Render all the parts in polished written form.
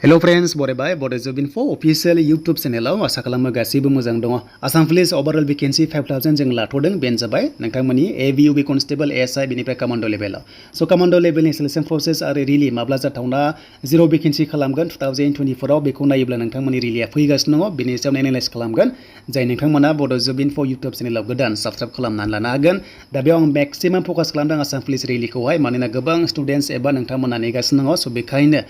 Hello friends, बरायबाय Bodo Job Info official YouTube channel आसा खालामो गासिबो मोजां दङ। Assam Police overall vacancy 5000 जों लाथ'दों बेनो जाबाय नोंथांमोननि ABUB constable SI बेनिफ्राय Commando लेभेलाव। So Commando लेभेलनि सिलेक्शन प्रसेस आरो रिलि माब्ला जाथावना 0 भेकेन्सि खालामगोन 2024 आव बेखौ नायोब्ला नोंथांमोननि रिलिया फैगासिनो दङ। बेनि सायाव एनालाइज खालामगोन। जाय नोंथांमोना Bodo Job Info YouTube चेनेलाव गोदान साबस्क्राइब खालामनानै लानो हागोन। दा बेयाव आं मैक्सिमाम फोकस खालामदों Assam Police रिलिखौहाय मानोना गोबां स्टुडेन्टस एबा नोंथांमोना नेगासिनो दङ। So बेखायनो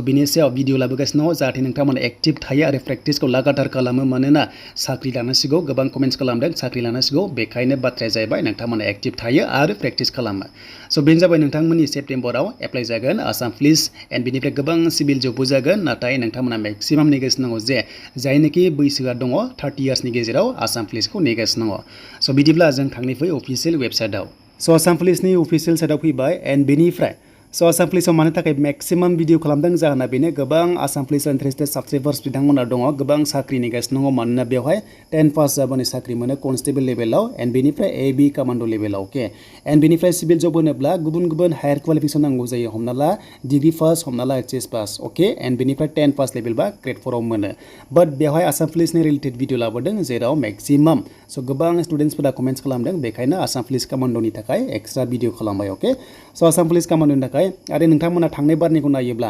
बिनि सायाव भिडिअ लाबोगासिनो दङ जाहाथे नोंथांमोना एक्टिभ थायो आरो प्रेक्टिसखौ लागातार खालामो मानोना साख्रि लानांसिगौ गोबां कमेन्ट्स खालामदों साख्रि लानांसिगौ बेखायनो बाथ्राया जाहैबाय नोंथांमोना एक्टिभ थायो आरो प्रेक्टिस खालामो। सो बेनो जाबाय नोंथांमोननि सेप्टेम्बराव एप्लाइ जागोन आसाम पुलिस एन्ड बेनिफ्राय गोबां सिभिल जबबो जागोन नाथाय नोंथांमोना मैक्सिमाम नेगासिनो दङ जे जायनोखि बैसोआ दङ 30 इयार्सनि गेजेराव आसाम पुलिसखौ नेगासिनो दङ। सो बिदिब्ला जों थांनिफै अफिसियेल वेबसाइटआव। सो आसाम पुलिसनि अफिसियेल साइटआव फैबाय एन्ड बेनिफ्राय सो आसाम पुलिसाव मानो थाखाय मैक्सिमाम भिडिअ खालामदों जाहोना बेनो गोबां आसाम पुलिस इन्टारेस्टेड साबस्क्राइबार्स बिथांमोना दङ गोबां साख्रि नेगासिनो दङ मानोना बेवहाय 10 पास जाबानो साख्रि मोनो कनस्टेबल लेभेलाव एन्ड बेनिफ्राय एबि कमान्डो लेभेलाव अके एन्ड बेनिफ्राय सिभिल जब होनोब्ला गुबुन गुबुन हायार क्वालिफिकेशन नांगौ जायो हमना ला डिग्री पास हमना ला एचएस पास अके एन्ड बेनिफ्राय 10 पास लेभेल बा ग्रेड 4 आव मोनो बाट बेवहाय आसाम पुलिसनि रिलेटेड भिडिअ लाबोदों जेराव मैक्सिमाम सो गोबां स्टुडेन्टसफोरा कमेन्ट्स खालामदों बेखायनो आसाम पुलिस कमान्डोनि थाखाय एक्सट्रा भिडिअ खालामबाय अके सो आसाम पुलिस कमान्डोनि थाखाय आरो नोंथांमोना थांनाय बारनिखौ नायोब्ला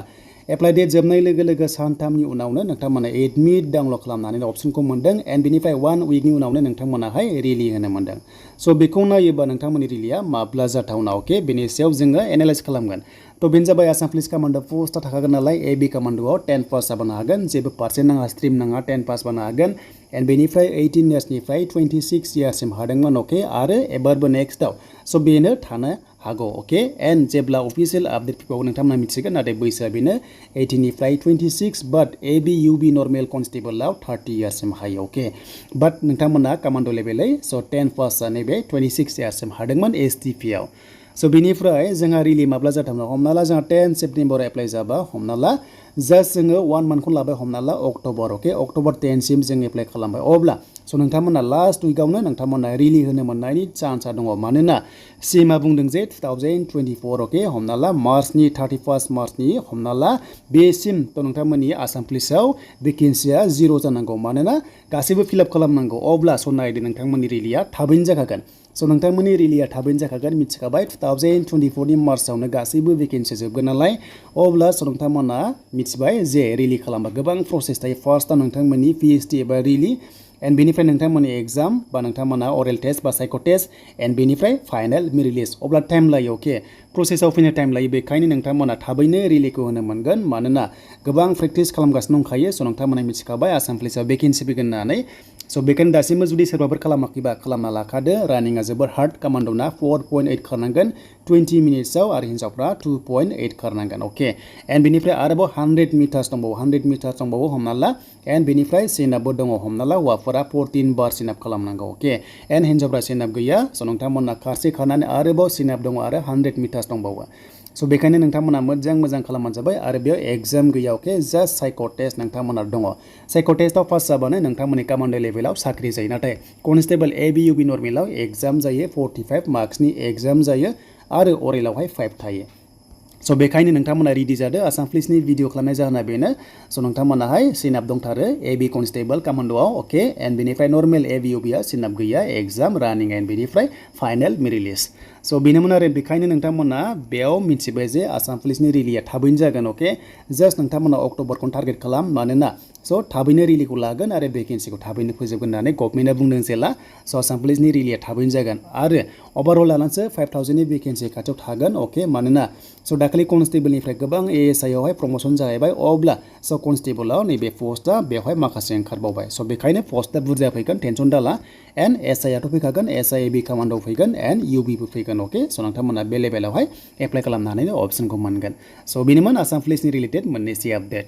एप्लाइ डेट जोबनाय लोगो लोगो सानथामनि उनावनो नोंथांमोना एडमिट डाउनलड खालामनानै अपसनखौ मोनदों एन्ड बेनिफ्राय 1 उइकनि उनावनो नोंथांमोनाहाय रिलि होनो मोनदों। सो बेखौ नायोबा नोंथांमोननि रिलिया माब्ला जाथावना अके बेनि सायाव जोङो एनालाइज खालामगोन। तो बेनो जाबाय आसाम पुलिस कमान्डो पोस्टआ थाखागोन नालाय एबि कमान्डोआव 10 पास जाबानो हागोन जेबो पार्सेन्ट नाङा स्ट्रिम नाङा 10 पास जानो हागोन एन्ड बेनिफ्राय 18 इयार्सनिफ्राय 26 इयार्ससिम हादोंमोन अके आरो एबारबो नेक्स्टआव सो बेनो थानो हागौ अके एन्ड जेब्ला अफिसियेल आपडेट फैबावो नोंथांमोना मिथिगोन नाथाय बैसोआ बेनो 18 निफ्राय 26 बाट एबियुबि नर्मेल कनस्टेबलाव 30 इयार्ससिम हायो अके बाट नोंथांमोना कमान्डो लेभेलै सो 10 पास जानाय बे 26 इयार्ससिम हादोंमोन एसटिपिआव। सो बेनिफ्राय जोंहा रिलि माब्ला जाथावना हमना ला जोंहा 10 सेप्टेम्बर एप्लाइ जाबा हमना ला जास्ट जोङो 1 मान्थखौ लाबाय हमना ला अक्ट'बर अके अक्ट'बर 10 सिम जों एप्लाइ खालामबाय अब्ला सो नोंथांमोना लास्ट उइकआवनो नोंथांमोना रिलि होनो मोननायनि चान्सआ दङ मानोना सिमा बुंदों जे 2024 अके हमना ला मार्चनि 31 मार्चनि हमना ला बेसिम थ' नोंथांमोननि आसाम पुलिसाव भेकेन्सिया 0 जानांगौ मानोना गासैबो फिलआप खालामनांगौ अब्ला सो नायदो नोंथांमोननि रिलिया थाबैनो जाखागोन। सो नोंथांमोननि रिलिया थाबैनो जाखागोन मिथिखाबाय 2024 नि मार्चआवनो गासैबो भेकेन्सि जोबगोन नालाय अब्ला सो नोंथांमोना मिथिबाय जे रिलि खालामबा गोबां प्रसेस थायो फार्स्टआव नोंथांमोननि पिएचडि एबा रिलि एन्ड बेनिफ्राय नोंथांमोननि एग्जाम बा नोंथांमोना अरेल टेस्ट बा साइक' टेस्ट एन्ड बेनिफ्राय फाइनेल रिलिज अब्ला टाइम लायो अके प्रसेसआव फैनो टाइम लायो बेखायनो नोंथांमोना थाबैनो रिलिखौ होनो मोनगोन मानोना गोबां प्रेक्टिस खालामगासिनो दंखायो स' नोंथांमोना मिथिखाबाय आसाम पुलिसाव भेकेन्सि फैगोन होननानै स' बेखायनो दासिमबो जुदि सोरबाफोर खालामाखैबा खालामना लाखादो रानिंआ जोबोर हार्ड कमान्डोना 4.8 खारनांगोन 20 मिनिट्सआव आरो हिन्जावफ्रा 2.8 खारनांगोन अके एन्ड बेनिफ्राय आरोबाव 100 मिटार्स दंबावो 100 मिटार्स दंबावो हमना ला एन्ड बेनिफ्राय सिनआपबो दङ हमना ला हौवाफोरा 14 बार सिनआप खालामनांगौ अके एन्ड हिन्जावफ्रा सिनआप गैया स' नोंथांमोना खारसे खारनानै आरोबाव सिनआप दङ आरो 100 मिटार्स दंबावो स' बेखायनो नोंथांमोना मोजां खालामबानो जाबाय आरो बेयाव एग्जाम गैया अके जास्ट साइक' टेस्ट नोंथांमोना दङ साइक' टेस्टआव पास जाबानो नोंथांमोननि कमान्डो लेभेलाव साख्रि जायो नाथाय कनस्टेबल एबियुबि नर्मेलाव एग्जाम जायो 45 मार्क्सनि एग्जाम जायो आरो अरेलावहाय 5 थायो। स' बेखायनो नोंथांमोना रेडि जादो आसाम पुलिसनि भिडिअ खालामनाय जाहोना बेनो स' नोंथांमोनाहाय सिनआप दंथारो एबि कनस्टेबल कमान्डोआव अके एन्ड बेनिफ्राय नर्मेल एबियुबिया सिनआप गैया एग्जाम रानिं एन्ड बेनिफ्राय फाइनेल रिलिज स' बेनोमोन आरो बेखायनो नोंथांमोना बेयाव मिथिबाय जे आसाम पुलिसनि रिलिया थाबैनो जागोन अके जास्ट नोंथांमोना अक्ट'बरखौनो टारगेट खालाम मानोना स' थाबैनो रिलिखौ लागोन आरो भेकेन्सिखौ थाबैनो फोजोबगोन होननानै गभर्नमेन्टआ बुंदों जेला स' आसाम पुलिसनि रिलिया थाबैनो जागोन आरो अभारअल लानानैसो 5000नि भेकेन्सि खाथियाव थागोन अके मानोना स' दाखालि कनस्टेबलनिफ्राय गोबां एएसआइ आवहाय प्रमोसन जाहैबाय अब्ला स' कनस्टेबलाव नैबे पोस्टआ बेवहाय माखासे ओंखारबावबाय स' बेखायनो पोस्टआ बुरजा फैगोन टेनसन दाला एन्ड एसआइआथ' फैखागोन एसआइ एबि कमान्डो फैगोन एन्ड इउबिबो फैगोन अके स' नोंथांमोना बे लेभेलावहाय एप्लाइ खालामनो हानायनि अपसनखौ मोनगोन स' बेनोमोन आसाम पुलिसनि रिलेटेड मोननैसो आपडेट।